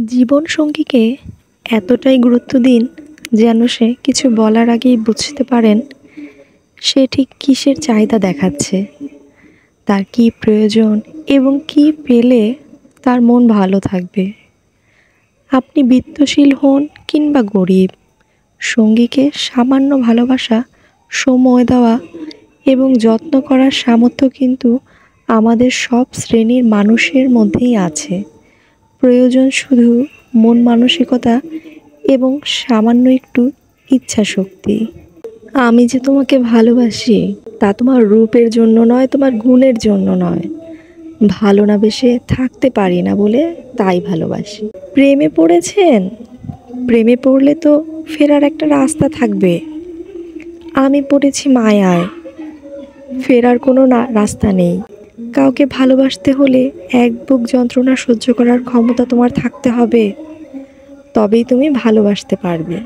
জীবনসঙ্গীকে এতটাই গুরুত্ব দিন যেন সে কিছু বলার আগেই বুঝতে পারেন সে ঠিক কিসের চাহিদা দেখাচ্ছে, তার কী প্রয়োজন এবং কী পেলে তার মন ভালো থাকবে। আপনি বিত্তশীল হন কিংবা গরিব, সঙ্গীকে সামান্য ভালোবাসা, সময় দেওয়া এবং যত্ন করার সামর্থ্য কিন্তু আমাদের সব শ্রেণীর মানুষের মধ্যেই আছে। প্রয়োজন শুধু মন মানসিকতা এবং সামান্য একটু ইচ্ছাশক্তি। আমি যে তোমাকে ভালোবাসি তা তোমার রূপের জন্য নয়, তোমার গুণের জন্য নয়। ভালো না বেশে থাকতে পারি না বলে তাই ভালোবাসি। প্রেমে পড়েছেন? প্রেমে পড়লে তো ফেরার একটা রাস্তা থাকবে। আমি পড়েছি মায়ায়, ফেরার কোনো রাস্তা নেই। কাউকে ভালোবাসতে হলে এক বুক যন্ত্রণা সহ্য করার ক্ষমতা তোমার থাকতে হবে, তবেই তুমি ভালোবাসতে পারবে।